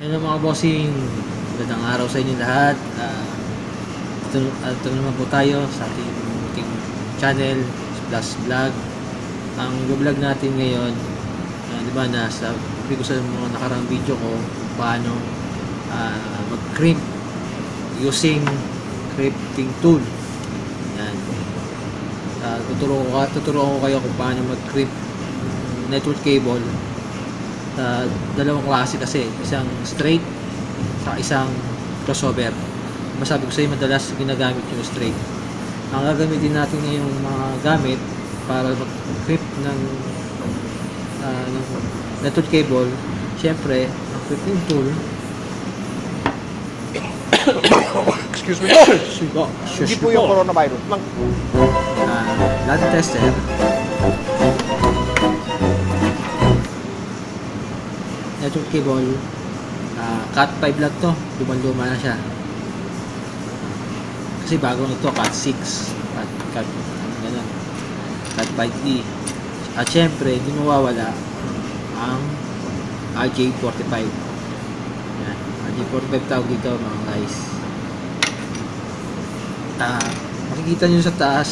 Hello mga bossing, magandang araw sa inyo lahat. Ito naman po tayo sa ating munting channel, Plus Vlog. Ang vlog natin ngayon, di ba, sabi ko sa mga nakarang video ko paano mag-crimp using crimping tool. Yan. Tuturuan ko kayo kung paano mag-crimp network cable. Dalawang klase kasi, isang straight sa isang crossover. Masabi ko sa inyo, madalas ginagamit yung straight. Ang gagamitin natin ngayong mga gamit para mag-clip ng network cable, syempre ang clipping tool. Excuse me. Hindi po yung coronavirus. Latin tester, network cable, cat 5 lang to, luma na siya kasi bagong ito, cat 6, cat ganun, cat 5e. At syempre hindi mawawala ang RJ45. yan, RJ45 tawag dito mga guys. Makikita nyo sa taas,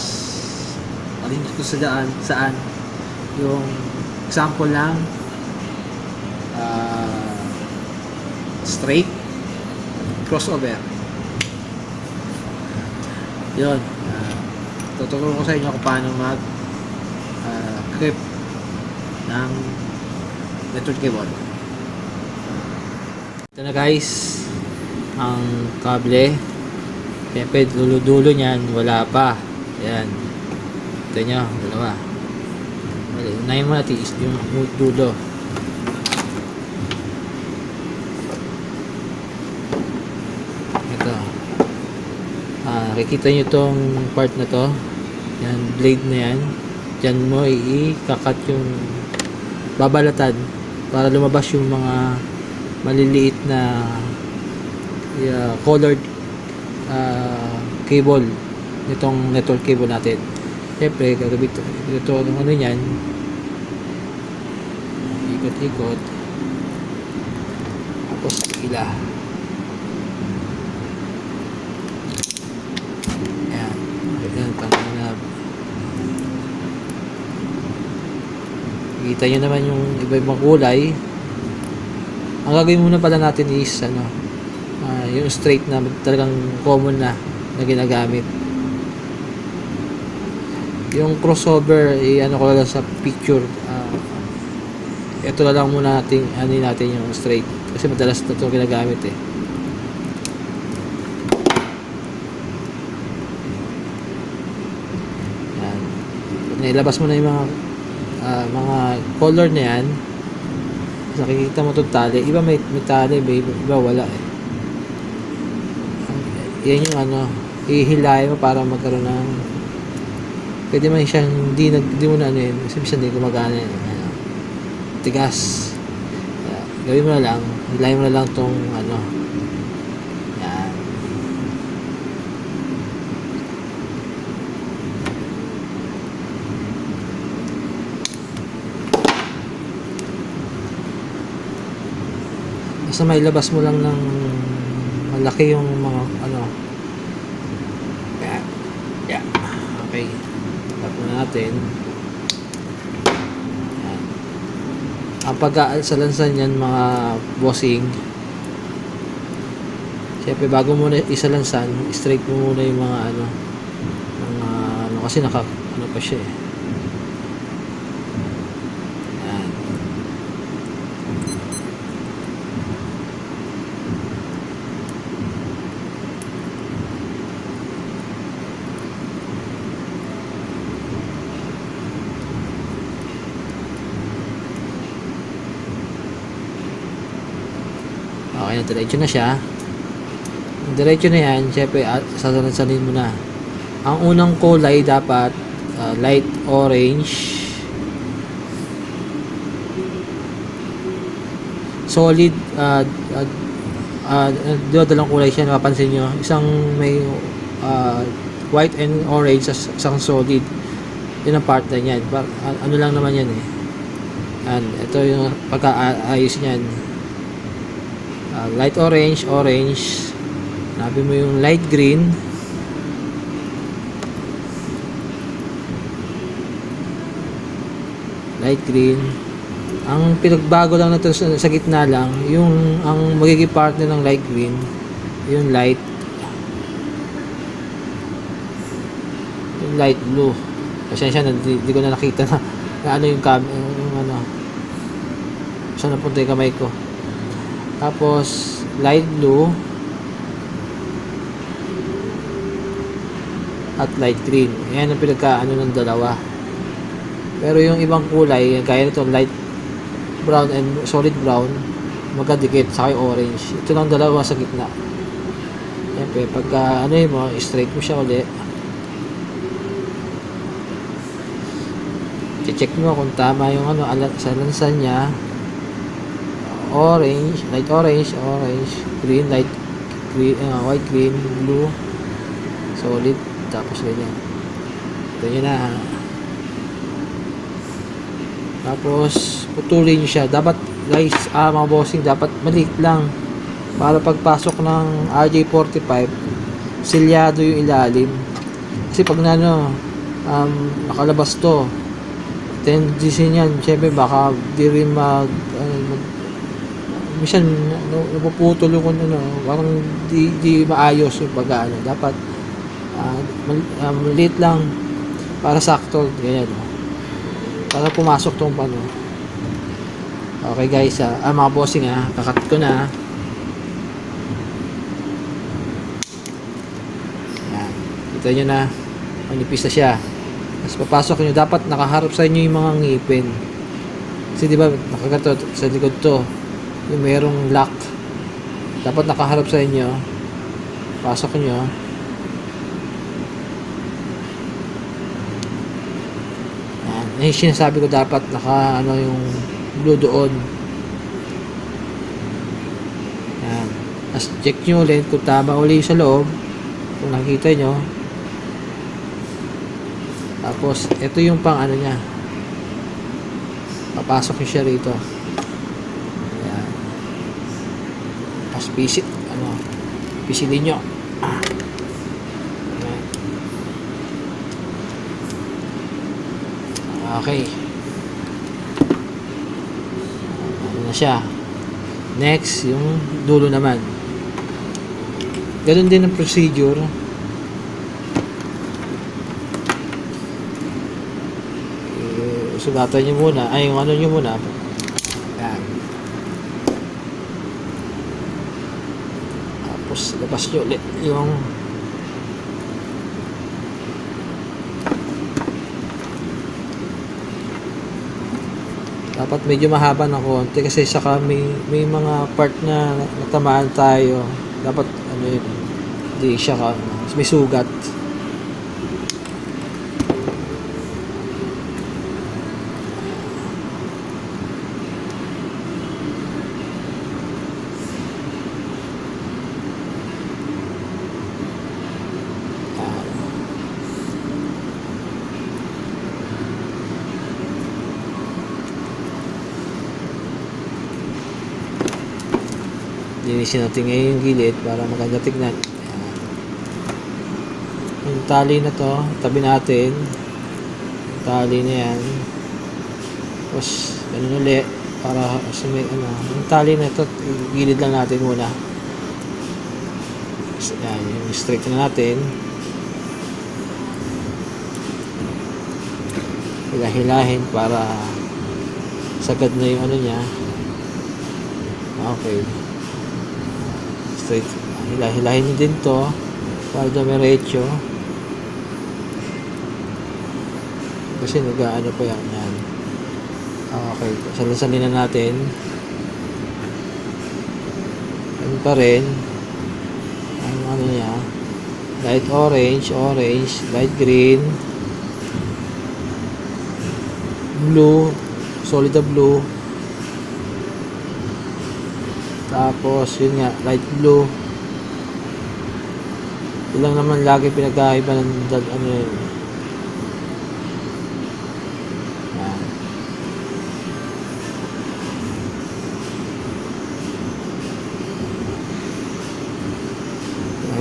malinis ko sa saan yung example lang, straight crossover. Yun, tutulungan ko sa inyo kung paano mag clip ng network cable. Ito na guys ang kable. Siyempre dulo nyan wala pa. Ayan, ito nyo, dalawa. Unahin mo natin yung dulo. Nakikita nyo itong part na to, yan, blade na yan. Diyan mo i-kakat yung babalatan para lumabas yung mga maliliit na colored cable nitong network cable natin. Siyempre gagawin ito ng ano yan, ikot-ikot, tapos ila. Kita nyo naman yung iba-ibang kulay. Ang gagawin muna pala natin is yung straight na talagang common na ginagamit. Yung crossover ano ko lang sa picture, ito na lang muna natin yung straight kasi madalas na ito ginagamit eh. Yan. Nailabas mo na yung mga color na yan. Nakikita mo itong tali, iba may tali, iba wala eh. Yan yung ihilahin mo para magkaroon ng, pwede man siyang hindi mo na yun kasi minsan hindi gumagana yun. Tigas. Gawin mo na lang, hilahin mo na lang itong yan. Basta mailabas mo lang ng malaki yung mga yeah. Okay, tap na natin. Yan. Ang pag-aasalansan yan mga bossing, siyempre bago mo na isalansan, straight mo muna yung mga kasi pa siya eh. Okay na, diretso na siya. Diretso na yan, syempre sasalansanin mo na. Ang unang kulay dapat light orange, solid. Dalang kulay siya, napapansin nyo, isang may white and orange, isang solid. Yun ang part na yan. Ano lang naman yan eh. And ito yung pagkaayos niyan. Light orange, orange. Hanapin mo yung light green. Light green. Ang pinagbago lang nito sa gitna lang, yung ang magiging partner ng light green, yung light blue. Pasensya na, di ko na nakita na ano yung ano, saan napunta yung kamay ko. Tapos light blue at light green. Yan ang pinagkaano ng dalawa. Pero yung ibang kulay, gaya nito light brown and solid brown, magkadikit sa yung orange. Ito lang dalawa sa gitna. Siyempre, pagka ano yun mo, straight mo siya ulit. I-check mo kung tama yung ano, sa lansan niya. Orange, light orange, orange, green, light green, white, green, blue, solid, tapos ganyan. Ito yun na. Tapos putulin nyo siya. Dapat guys, mga bossing, dapat maliit lang para pagpasok ng RJ45 silyado yung ilalim. Kasi pag nakalabas to, tendency niyan, syempre baka di rin minsan napuputol yung parang di maayos yung pag-ano. Dapat maliit lang para sakto, ganyan, para pumasok tong pano. Okay guys, mga bossing, kakat ko na. Yan, kita nyo na, manipis na siya. Tapos papasok nyo, dapat nakaharap sa inyo yung mga ngipin. Kasi diba, nakagato sa likod to, yung merong lock. Dapat nakaharap sa inyo. Pasok nyo. Yan, sinasabi ko, dapat naka yung blue doon. Yan. Tapos check nyo ulit kung tama uli sa loob. Kung nakikita nyo. Tapos, ito yung pang ano niya. Papasok nyo siya rito. Ayan. Tapos, pisilin nyo. Ayan. Okay. Ano na siya. Next, yung dulo naman. Ganun din ang procedure. Sugatan nyo muna, yung ano nyo muna. Yan. Tapos, labas nyo ulit yung dapat medyo mahaba ng konti kasi saka may mga part na natamaan tayo. Dapat, hindi siya may sugat. Linisin natin ngayon yung gilid para maganda tignan. Yung tali na to, tabi natin. Yung tali na yan. Tapos, ganun ulit para yung tali na to, gilid lang natin muna. Tapos, yan, yung straight na natin. Hilahin para sagad na yung ano niya. Okay. Straight. Hilahin nyo din to para dumiretso. Kasi nag-ano pa yan. Okay. Salasalin na natin. Ano pa rin. Ano niya. Light orange, orange, light green, blue, solid blue. Tapos, yun nga, light blue. Yun lang naman lagi pinagkaiba ng ano yun. Yan.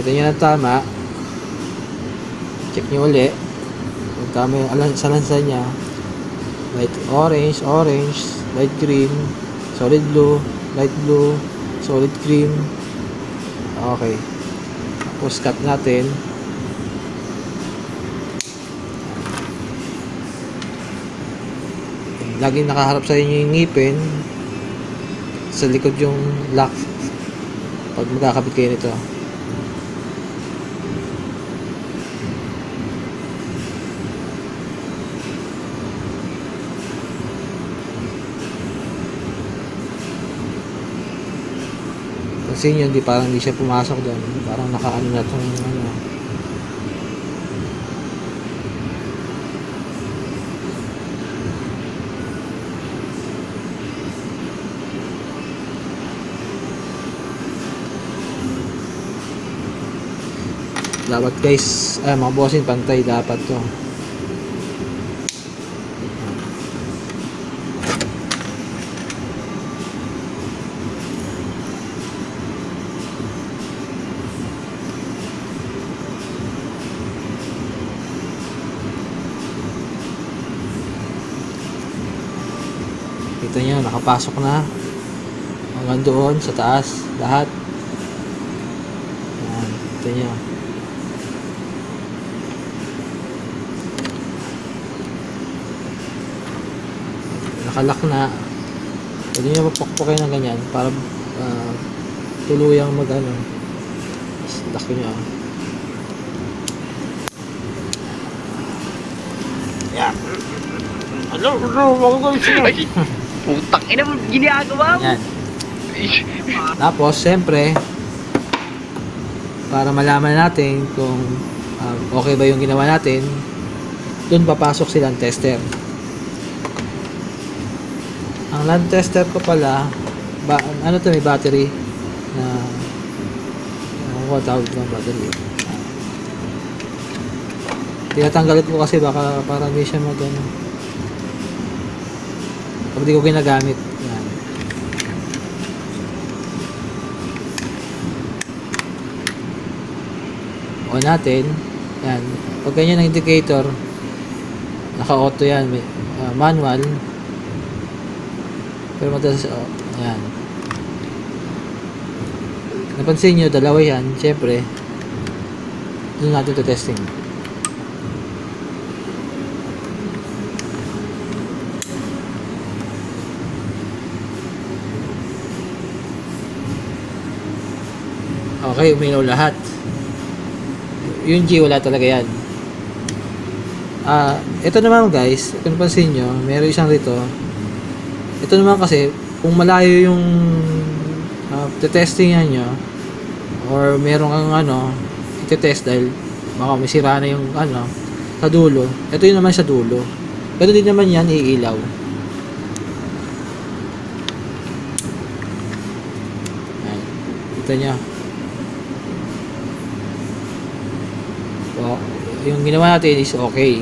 Nakita nyo na tama. Check nyo uli. Kung tama yung sa lansa niya. Light orange, light green, solid blue, solid cream. Okay. Tapos cut natin. Laging nakaharap sa inyo yung ngipin. Sa likod yung lock. Pag magkakabit kayo nito. Kasi yun, parang hindi siya pumasok doon. Parang nakaano na itong ano. Dapat guys, mga bossing, pantay dapat to. Kita nyo, nakapasok na hanggang doon sa taas lahat. Yan, kita nyo. Nakalak na. Pwede nyo mapakpakay ng ganyan para tuluyang mag ano. Lock nyo. Yeah. Hello, mga guys. Ay, putang ina mo, ginagawa mo. Yan. Tapos, siyempre, para malaman natin kung okay ba yung ginawa natin, dun papasok silang tester. Ang land tester ko pala, ano to, may battery na ano ko tawag ng battery. Tinatanggalit ko kasi baka para hindi siya mag ano, pag di ko ginagamit. Yan. On natin. Yan. Pag ganyan ang indicator, naka-auto yan. May, manual. Pero madalas, yan. Napansin nyo, dalawa yan. Siyempre, doon natin to testing. Okay, uminaw lahat. Yung G, wala talaga yan. Ito naman guys, kung napansin nyo, meron isang rito. Ito naman kasi, kung malayo yung testingan nyo, or meron kang ano, iti-test dahil baka may sira na yung ano, sa dulo. Ito yun naman sa dulo. Pero din naman yan, iilaw. Ayan. Kita nyo. So, yung ginawa natin is okay.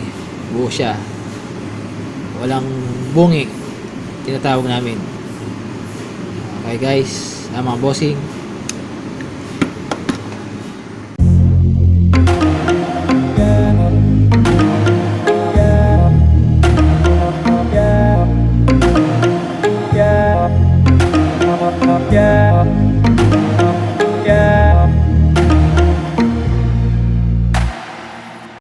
Buo siya. Walang bungi. Tinatawag namin. Okay guys, mga bossing.